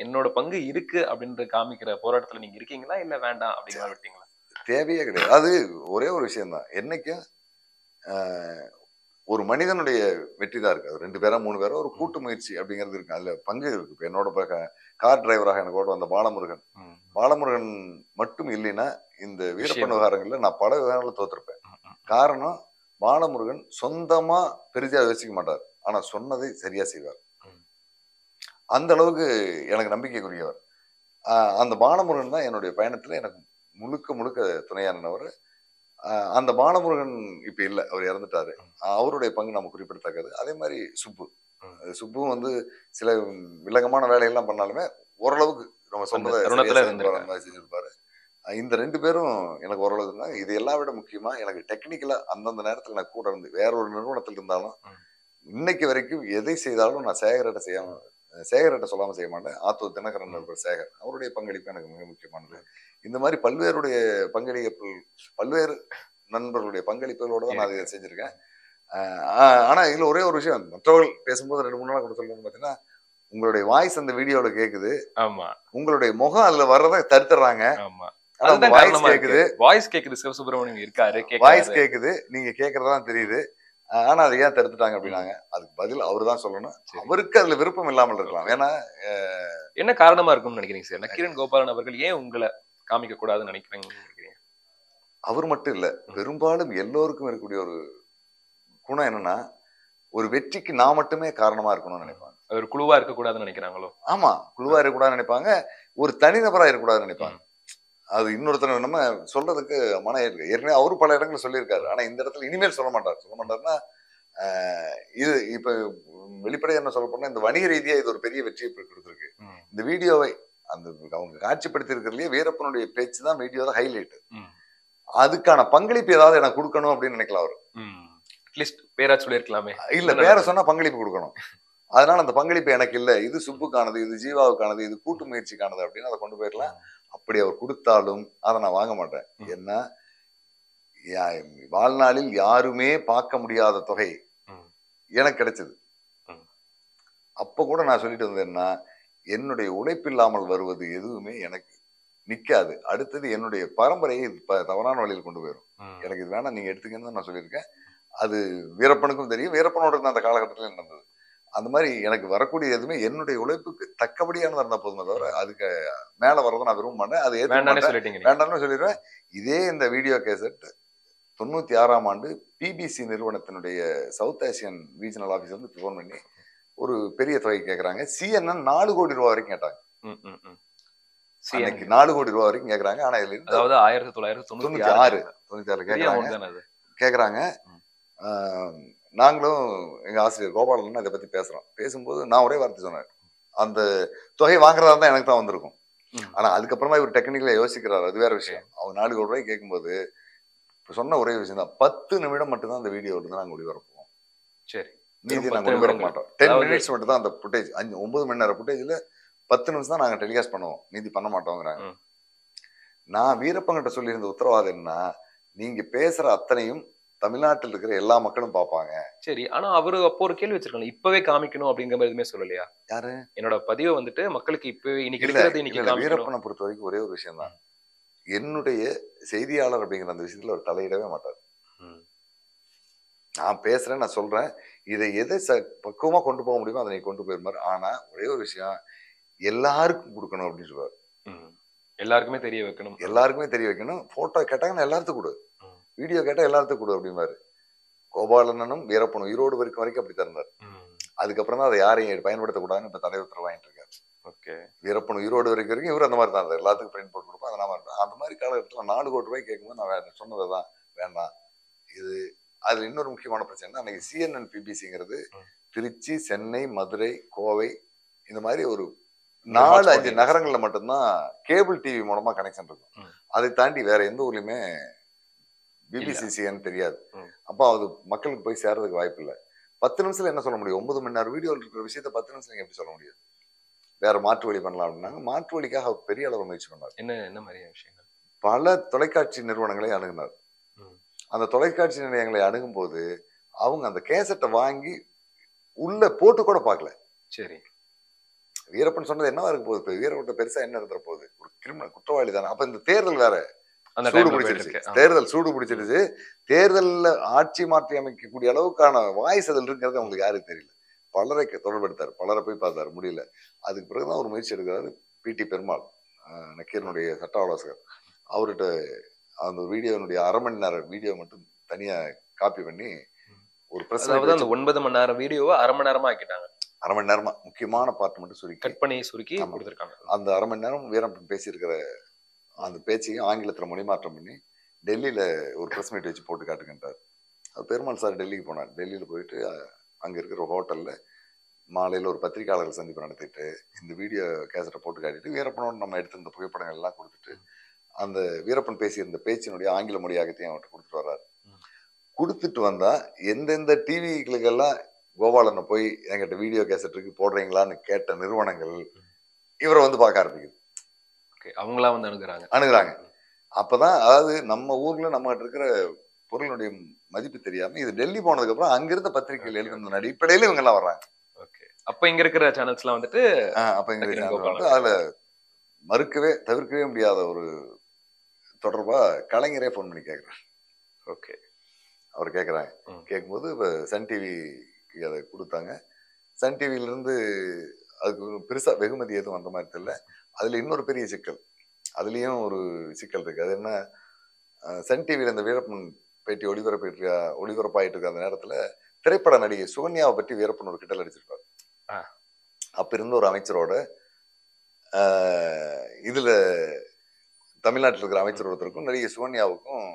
என்னோட பங்கு இருக்கு அப்படின்ற காமிக்கிற போராட்டத்துல நீங்க இருக்கீங்களா இல்ல வேண்டாம் அப்படிங்கிற மாதிரி விட்டீங்களா? தேவையே கிடையாது. அது ஒரே ஒரு விஷயம் தான். என்னைக்கும் ஒரு மனிதனுடைய வெற்றி தான் இருக்கு. அது 2 பேரா 3 பேரா ஒரு கூட்டு முயற்சி அப்படிங்கிறது இருக்கு. அதுல பங்கு இருக்கு. இப்ப என்னோட கார் டிரைவராக எனக்கு கூட வந்த பாலமுருகன். பாலமுருகன் மட்டும் இல்லைன்னா இந்த வீரப்பன் விவகாரங்கள்ல நான் பல விவகாரங்களை தோத்திருப்பேன். காரணம் பாலமுருகன் சொந்தமா பெரிதா யோசிக்க மாட்டார். ஆனா சொன்னதை சரியா செய்வார். அந்த அளவுக்கு எனக்கு நம்பிக்கைக்குரியவர். அந்த பாலமுருகன் தான் என்னுடைய பயணத்துல எனக்கு முழுக்க முழுக்க துணையானவர். அந்த பாலமுருகன் இப்ப இல்ல, அவர் இறந்துட்டாரு. அவருடைய பங்கு நம்ம குறிப்பிடத்தக்கது. அதே மாதிரி சுப்பு. சுப்புவும் வந்து சில வில்லங்கமான வேலையெல்லாம் பண்ணாலுமே ஓரளவுக்கு நம்ம சொல்றதை செஞ்சிருப்பாரு. இந்த 2 பேரும் எனக்கு ஓரளவுக்கு தான். இது எல்லாம் விட முக்கியமா எனக்கு டெக்னிக்கலா அந்தந்த நேரத்துல எனக்கு கூட இருந்து வேற ஒரு நிறுவனத்தில் இருந்தாலும் இன்னைக்கு வரைக்கும் எதை செய்தாலும் நான் சேகர்கிட்ட சொல்லாம செய்ய மாட்டேன். ஆத்தூர் தினகரன் நண்பர் சேகர், அவருடைய பங்களிப்பு எனக்கு மிக முக்கியமானது. இந்த மாதிரி பல்வேறு நண்பர்களுடைய பங்களிப்புகளோட தான் நான் இதை செஞ்சிருக்கேன். ஆனா இதுல ஒரே ஒரு விஷயம், மற்றவர்கள் பேசும்போது 2-3 நாள் கூட சொல்லணும்னு பாத்தீங்கன்னா, உங்களுடைய வாய்ஸ் அந்த வீடியோல கேக்குது. ஆமா. உங்களுடைய முகம் அதுல வர்றதை தடுத்துறாங்க. ஆமா. அதுதான் வாய்ஸ் கேக்குது. வாய்ஸ் கேக்குது. சிவசுப்ரமணியன் இருக்காரு. வாய்ஸ் கேக்குது. நீங்க கேக்குறதா தெரியுது. ஆனா அதை ஏன் தடுத்துட்டாங்க அப்படின்னாங்க. அதுக்கு பதில் அவரு தான் சொல்லணும். அவருக்கு அதுல விருப்பம் இல்லாமல் இருக்கலாம். ஏன்னா என்ன காரணமா இருக்கும்னு நினைக்கிறீங்க சார்? நக்கீரன் கோபாலன் அவர்கள் ஏன் உங்களை காமிக்க கூடாதுன்னு நினைக்கிறீங்க? அவர் மட்டும் இல்ல, பெரும்பாலும் எல்லோருக்கும் இருக்கக்கூடிய ஒரு குணம் என்னன்னா, ஒரு வெற்றிக்கு நான் மட்டுமே காரணமா இருக்கணும்னு நினைப்பாங்க. ஒரு குழுவா இருக்கக்கூடாதுன்னு நினைக்கிறாங்களோ? ஆமா, குழுவா இருக்கக்கூடாதுன்னு நினைப்பாங்க. ஒரு தனிநபரா இருக்கக்கூடாதுன்னு நினைப்பாங்க. அது இன்னொருத்தர் நம்ம சொல்றதுக்கு ஏற்கனவே அவரு பல இடங்களில் சொல்லியிருக்காரு. ஆனா இந்த இடத்துல இனிமேல் சொல்ல மாட்டாருன்னா இது இப்ப வெளிப்படையா என்ன சொல்ல போனா இந்த வணிக ரீதியா இது ஒரு பெரிய வெற்றியை கொடுத்திருக்கு. இந்த வீடியோவை அந்த அவங்க காட்சிப்படுத்தி இருக்கிறதுலயே வீரப்பனுடைய பேச்சு தான் வீடியோ தான் ஹைலைட். அதுக்கான பங்களிப்பு ஏதாவது எனக்கு கொடுக்கணும் அப்படின்னு நினைக்கலாம் அவரு. அட்லீஸ்ட் பேரா சொல்லியிருக்கலாமே. இல்ல, பேரை சொன்னா பங்களிப்பு கொடுக்கணும். அதனால அந்த பங்களிப்பு எனக்கு இல்ல, இது சுப்புக்கானது, இது ஜீவாவுக்கானது, இது கூட்டு முயற்சிக்கானது அப்படின்னு அதை கொண்டு போயிடலாம். அப்படி அவர் கொடுத்தாலும் அதை நான் வாங்க மாட்டேன். ஏன்னா வாழ்நாளில் யாருமே பார்க்க முடியாத தொகை எனக்கு கிடைச்சது. அப்ப கூட நான் சொல்லிட்டு வந்தேன்னா, என்னுடைய உழைப்பில்லாமல் வருவது எதுவுமே எனக்கு நிக்காது. அடுத்தது என்னுடைய பரம்பரையை தவறான வழியில் கொண்டு போயிடும். எனக்கு இது வேணாம், நீங்க எடுத்துக்கன்னு நான் சொல்லியிருக்கேன். அது வீரப்பனுக்கும் தெரியும். வீரப்பனோட அந்த காலகட்டத்தில் நடந்தது. அந்த மாதிரி எனக்கு வரக்கூடிய எதுவுமே என்னுடைய உழைப்புக்கு தக்கபடியானதா இருந்தா போதுமே தவிர அதுக்கு மேல வர்றதை நான் விரும்ப மாட்டேன். அது வேண்டாம்னு சொல்லிடுவேன். இதே இந்த வீடியோ கேசட் 96ஆம் ஆண்டு பிபிசி நிறுவனத்தினுடைய சவுத் ஆசியன் ரீஜனல் ஆபீஸ் வந்து போன் பண்ணி ஒரு பெரிய தொகை கேட்கறாங்க. CNN 4 கோடி ரூபாய் வரைக்கும் கேட்டாங்க. 4 கோடி ரூபாய் வரைக்கும் கேட்கறாங்க. ஆனா இதுல அதாவது 1996 கேட்கறாங்க. நாங்களும் எங்க ஆசிரியர் கோபாலன் இதை பத்தி பேசுறோம். பேசும்போது நான் ஒரே வார்த்தை சொன்னேன், அந்த தொகை வாங்குறதா இருந்தா எனக்கு தான் வந்திருக்கும். ஆனா அதுக்கப்புறமா இவர் டெக்னிக்கலா யோசிக்கிறாரு, அது வேற விஷயம். அவங்க 4 கோடி ரூபாய் கேட்கும்போது சொன்ன ஒரே விஷயம் தான், 10 நிமிடம் மட்டும் தான் அந்த வீடியோ இருந்து நாங்க ஒளிபரப்புவோம். சரி, மீதி நாங்க ஒளிபரப்ப மாட்டோம். 10 மினிட்ஸ் மட்டும் தான் அந்த ஃபுட்டேஜ். 9 மணி நேரம் ஃபுட்டேஜ்ல 10 நிமிஷம் தான் நாங்க டெலிகாஸ்ட் பண்ணுவோம், மீதி பண்ண மாட்டோங்கிறாங்க. நான் வீரப்பங்கிட்ட சொல்லியிருந்த உத்தரவாதம் என்ன, நீங்க பேசுற அத்தனையும் தமிழ்நாட்டில் இருக்கிற எல்லா மக்களும் பார்ப்பாங்க. சரி, ஆனா அவரு அப்போ ஒரு கேள்வி வச்சிருக்காங்க, இப்பவே காமிக்கணும் அப்படிங்கிற மாதிரி எதுவுமே சொல்லலையா? யாரு? என்னோட பதிவை வந்துட்டு மக்களுக்கு இப்பவே இன்னைக்கு வீரப்பனை பொறுத்த வரைக்கும் ஒரே ஒரு விஷயம் தான், என்னுடைய செய்தியாளர் அப்படிங்கிற அந்த விஷயத்துல ஒரு தலையிடவே மாட்டார். நான் பேசுறேன், நான் சொல்றேன், இதை எதை பக்குவமா கொண்டு போக முடியுமோ அதை கொண்டு போயிருமாரு. ஆனா ஒரே ஒரு விஷயம், எல்லாருக்கும் கொடுக்கணும் அப்படின்னு சொல்லுவார். எல்லாருக்குமே தெரிய வைக்கணும், எல்லாருக்குமே தெரிய வைக்கணும். போட்டோ கேட்டாங்கன்னா எல்லாத்துக்கும் கொடு, வீடியோ கேட்டா எல்லாத்துக்கும் கொடு அப்படின்னாரு. கோபாலனும் வீரப்பனும் ஈரோடு வரைக்கும் அப்படி தந்தார். அதுக்கப்புறம் தான் அதை யாரையும் பயன்படுத்தக்கூடாதுன்னு இப்ப தடை உத்தரவு வாங்கிட்டு இருக்காரு. ஓகே, வீரப்பனும் ஈரோடு வரைக்கும் இவர் அந்த மாதிரி தான் இருந்தார். எல்லாத்துக்கும் பிரிண்ட் போட்டு கொடுப்போம். அதெல்லாம் அந்த மாதிரி காலகட்டத்தில் 4 கோடி ரூபாய் கேட்கும்போது நான் சொன்னதான் வேண்டாம். இது அதுல இன்னொரு முக்கியமான பிரச்சனை, அன்னைக்கு CNN பிபிசிங்கிறது திருச்சி, சென்னை, மதுரை, கோவை இந்த மாதிரி ஒரு 4-5 நகரங்கள்ல மட்டும்தான் கேபிள் டிவி மூலமா கனெக்ஷன் இருக்கும். அதை தாண்டி வேற எந்த ஊர்லயுமே பிபிசிசின்னு தெரியாது. அப்போ அது மக்களுக்கு போய் சேர்றதுக்கு வாய்ப்பு இல்லை. 10 நிமிஷத்துல என்ன சொல்ல முடியும்? 9 மணி நேரம் வீடியோ இருக்கிற விஷயத்த 10 நிமிஷம் எப்படி சொல்ல முடியும்? வேற மாற்று வழி பண்ணலாம் அப்படின்னாங்க. மாற்று வழிக்காக பெரிய அளவு முயற்சி பண்ணார். என்ன மாதிரியான விஷயங்கள்? பல தொலைக்காட்சி நிறுவனங்களை அணுகினார். அந்த தொலைக்காட்சி நிலையங்களை அணுகும் போது அவங்க அந்த கேசட்டை வாங்கி உள்ள போட்டு கூட பார்க்கல. சரி, வீரப்பன் சொன்னது என்னவா இருக்க போகுது? இப்ப வீரப்பட்ட பெருசா என்ன இருந்துற போகுது? ஒரு கிரிமினல் குற்றவாளி தானே. அப்ப இந்த தேர்தல் வேற அந்த சூடு டைம்ல போயிட்டு பிடிச்சிருச்சு. இருக்கு. தேர்தல் சூடு பிடிச்சிருச்சு. தேர்தல்ல ஆட்சி மாற்றி அமைக்கக்கூடிய அளவுக்கான வாய்ஸ் அதில் இருக்கிறது அவங்களுக்கு யாருக்கு தெரியல. பலரை தொடர்பெடுத்தார், பலரை போய் பார்த்தாரு, முடியல. அதுக்கு பிறகுதான் ஒரு முயற்சி எடுக்கிறாரு பிடி பெருமாள், நக்கீரனுடைய சட்ட ஆலோசகர். அவர்கிட்ட அந்த வீடியோனுடைய 1/2 மணி நேரம் வீடியோ மட்டும் தனியா காப்பி பண்ணி ஒரு பிரஸ் அதாவது அந்த 9 மணி நேரம் வீடியோவை 1/2 மணி நேரமா ஆக்கிட்டாங்க. 1/2 மணி நேரமா முக்கியமான பார்ட் மட்டும் சுருக்கி கட் பண்ணி சுருக்கி கொடுத்துருக்காங்க. அந்த 1/2 மணி நேரம் வீரப்பன் பேசியிருக்கிற அந்த பேச்சையும் ஆங்கிலத்துல மொழிமாற்றம் பண்ணி டெல்லியில ஒரு பிரஸ் மீட் வச்சு போட்டு காட்டுகின்றார். பெருமாள் சார் டெல்லிக்கு போனார். டெல்லியில போயிட்டு அங்க இருக்கிற ஒரு ஹோட்டல்ல மாலையில் ஒரு பத்திரிகையாளர்கள் சந்திப்பு நடத்திட்டு இந்த வீடியோ கேசட்டை போட்டு காட்டிட்டு வீரப்பனோட நம்ம எடுத்திருந்த புகைப்படங்கள் எல்லாம் கொடுத்துட்டு அந்த வீரப்பன் பேசியிருந்த பேச்சினுடைய ஆங்கில மொழியாகத்தையும் அவர்கிட்ட கொடுத்துட்டு வர்றாரு. கொடுத்துட்டு வந்தா எந்தெந்த டிவிகளுக்கெல்லாம் கோபாலனை போய் என்கிட்ட வீடியோ கேசட்டுக்கு போடுறீங்களான்னு கேட்ட நிறுவனங்கள் இவரை வந்து பார்க்க ஆரம்பிக்குது. அவங்களா வந்து அணுகுறாங்க. அப்பதான் அதாவது நம்ம ஊர்ல நம்ம கிட்ட இருக்கிற பொருளுடைய மதிப்பு தெரியாம இது டெல்லி போனதுக்கு அப்புறம் அங்கிருந்த பத்திரிகைகள் எழுதுன அடிப்படையில இவங்க எல்லாம் வர்றாங்க. அப்ப இங்க இருக்கிற சேனல்ஸ் எல்லாம் வந்துட்டு அதுல மறுக்கவே தவிர்க்கவே முடியாத ஒரு தொடர்பா கலைஞரே போன் பண்ணி கேட்கிறார். அவர் கேட்கிறாங்க. கேட்கும்போது இப்ப சன் டிவிக்கு அதை கொடுத்தாங்க. சன் டிவில இருந்து அதுக்கு பெருசா வெகுமதி எதுவும் வந்த மாதிரி தெரியல. அதுல இன்னொரு பெரிய சிக்கல், அதுலயும் ஒரு சிக்கல் இருக்கு. அது என்ன, சன் டிவியில இந்த வீரப்பன் பேட்டி ஒளிபரப்பாயிட்டு இருக்க அந்த நேரத்துல திரைப்பட நடிகை சுகன்யாவை பற்றி வீரப்பன் ஒரு கிண்டல் அடிச்சிருப்பாரு. அப்ப இருந்த ஒரு அமைச்சரோட இதுல தமிழ்நாட்டில் இருக்கிற அமைச்சர் ஒருத்தருக்கும் நடிகை சுகன்யாவுக்கும்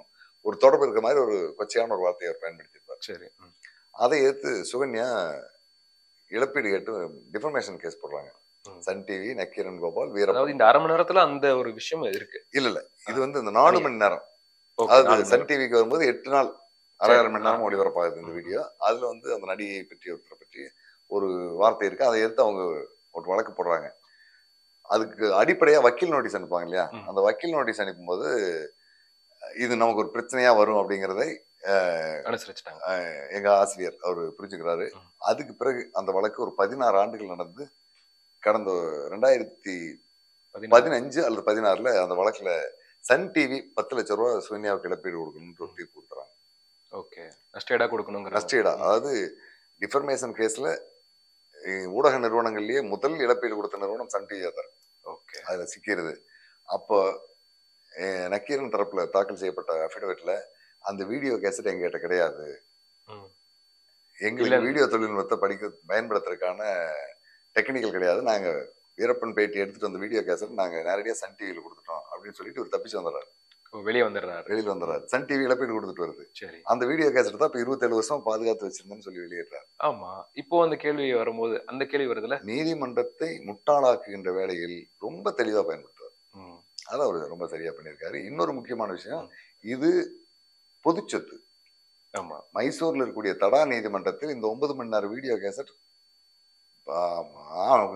ஒரு தொடர்பு இருக்கிற மாதிரி ஒரு கொச்சையான ஒரு வார்த்தையை அவர் பயன்படுத்தியிருப்பார். சரி. அதை எடுத்து சுகன்யா இழப்பீடு கேட்டு டிஃபர்மேஷன் கேஸ் போடுறாங்க. Sun TV, Nakkeeran Gopal, Veerappan. இந்த 1/2 மணி நேரத்துல அந்த ஒரு விஷயம் இருக்கு. இல்ல இது வந்து இந்த 4 மணி நேரம், அதாவது சன் டிவிக்கு வரும்போது 8 நாள் 1/2 மணி நேரம் ஒளிபரப்பாகுது இந்த வீடியோ. அதுல வந்து அந்த நடிகையை பற்றி ஒருத்தரை பற்றி ஒரு வார்த்தை இருக்கு. அதை எடுத்து அவங்க ஒரு வழக்கு போடுறாங்க. அதுக்கு அடிப்படையா வக்கீல் நோட்டீஸ் அனுப்புவாங்க இல்லையா? அந்த வக்கீல் நோட்டீஸ் அனுப்பும்போது இது நமக்கு ஒரு பிரச்சனையா வரும் அப்படிங்கிறதை அனுசரிச்சுட்டாங்க எங்க ஆசிரியர் அவர் புரிஞ்சுக்கிறாரு. அதுக்கு பிறகு அந்த வழக்கு ஒரு 16 ஆண்டுகள் நடந்து கடந்த 2015 அல்லது 16ல அந்த வழக்குல சன் டிவி 10 லட்சம் ரூபாய் சுகன்யாவுக்கு இழப்பீடு கொடுக்கணும்னு ஒரு தீர்ப்பு கொடுத்துறாங்க. நஷ்டஈடா கொடுக்கணும். நஷ்டஈடா, அதாவது டிஃபர்மேஷன் கேஸ்ல ஊடக நிறுவனங்கள்லயே முதல் இழப்பீடு கொடுத்த நிறுவனம் சன் டிவியா தான். அதுல சிக்கிறது. அப்போ நக்கீரன் தரப்புல தாக்கல் செய்யப்பட்ட அபிடவிட்ல அந்த வீடியோ கேசட் எங்ககிட்ட கிடையாது, எங்களுக்கு வீடியோ தொழில்நுட்பத்தை பயன்படுத்துறதுக்கான டெக்னிக்கல் கிடையாது, நாங்க வீரப்பன் பேட்டி எடுத்துட்டு வந்த வீடியோ கேசட் நாங்க நேரடியா சன் டிவியில கொடுத்துட்டோம் அப்படின்னு சொல்லிட்டு ஒரு தப்பிச்சு வந்துடுறாரு. வெளியில வந்துடுறாரு. சன் டிவி இழப்பீடு கொடுத்துட்டு வருது. அந்த வீடியோ கேசட் தான் இப்ப 27 வருஷம் பாதுகாத்து வச்சிருந்தேன்னு சொல்லி வெளியிடுறாரு. ஆமா, இப்போ அந்த கேள்வி வரும்போது அந்த கேள்வி வருதுல, நீதிமன்றத்தை முட்டாளாக்குகின்ற வேலையில் ரொம்ப தெளிவா பயன்படுத்துவார். அதான் அவர் ரொம்ப சரியா பண்ணியிருக்காரு. இன்னொரு முக்கியமான விஷயம், இது பொது சொத்து. மைசூர்ல இருக்கக்கூடிய தடா நீதிமன்றத்தில் இந்த 9 மணி நேரம் வீடியோ கேசட்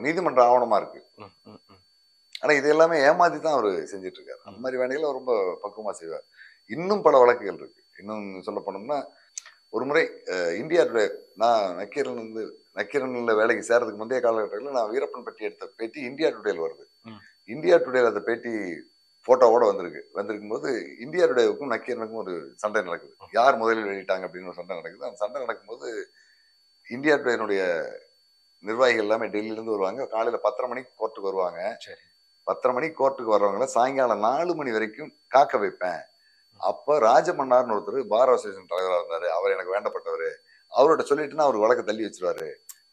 நீதிமன்ற ஆவணமா இருக்கு. ஆனா இது எல்லாமே ஏமாத்தி தான் அவரு செஞ்சிட்டு இருக்காரு. அந்த மாதிரி வேலைகளை ரொம்ப பக்குவமா செய்வார். இன்னும் பல வழக்குகள் இருக்கு. இன்னும் சொல்ல போனோம்னா, ஒரு முறை இந்தியா டுடே, நான் நக்கீரன்ல வேலைக்கு சேர்றதுக்கு முந்தைய காலகட்டத்தில் நான் வீரப்பன் பற்றி எடுத்த பேட்டி இந்தியா டுடேல வருது. இந்தியா டுடேல அந்த பேட்டி போட்டோவோட வந்திருக்கும் போது இந்தியா டுடேவுக்கும் நக்கீரனுக்கும் ஒரு சண்டை நடக்குது. யார் முதலில் வெளியிட்டாங்க அப்படின்னு ஒரு சண்டை நடக்குது. அந்த சண்டை நடக்கும்போது இந்தியா டுடேனுடைய நிர்வாகிகள் எல்லாமே டெல்லியில இருந்து வருவாங்க. காலையில 10:30 மணிக்கு கோர்ட்டுக்கு வருவாங்க. 10:30 மணிக்கு கோர்ட்டுக்கு வர்றவங்கள சாயங்காலம் 4 மணி வரைக்கும் காக்க வைப்பேன். அப்ப ராஜமன்னார்னு ஒருத்தர் பார் அசோசியேஷன் தலைவராக இருந்தாரு, அவர் எனக்கு வேண்டப்பட்டவர், அவர்கிட்ட சொல்லிட்டுன்னா அவர் வழக்கு தள்ளி வச்சிருவாரு.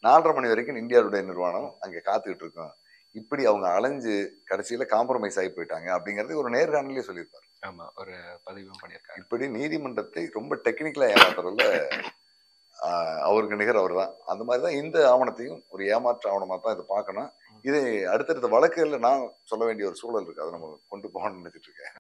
4:30 மணி வரைக்கும் இந்தியாவுடைய நிர்வாணம் அங்க காத்துக்கிட்டு இருக்கோம். இப்படி அவங்க அலைஞ்சு கடைசியில காம்ப்ரமைஸ் ஆகி போயிட்டாங்க அப்படிங்கறது ஒரு நேர்காணலே சொல்லியிருப்பாரு. ஆமா, ஒரு பதிவும் பண்ணியிருக்காரு. இப்படி நீதிமன்றத்தை ரொம்ப டெக்னிக்கலா ஏமாத்துறதுல அவருக்கு நிகர் அவர் தான். அந்த மாதிரிதான் இந்த ஆவணத்தையும் ஒரு ஏமாற்று ஆவணமா தான் இதை பார்க்கணும். இதை அடுத்தடுத்த வழக்குகள்ல நான் சொல்ல வேண்டிய ஒரு சூழல் இருக்கு. அதை நம்ம கொண்டு போகணும்னு நினைச்சிட்டு இருக்கேன்.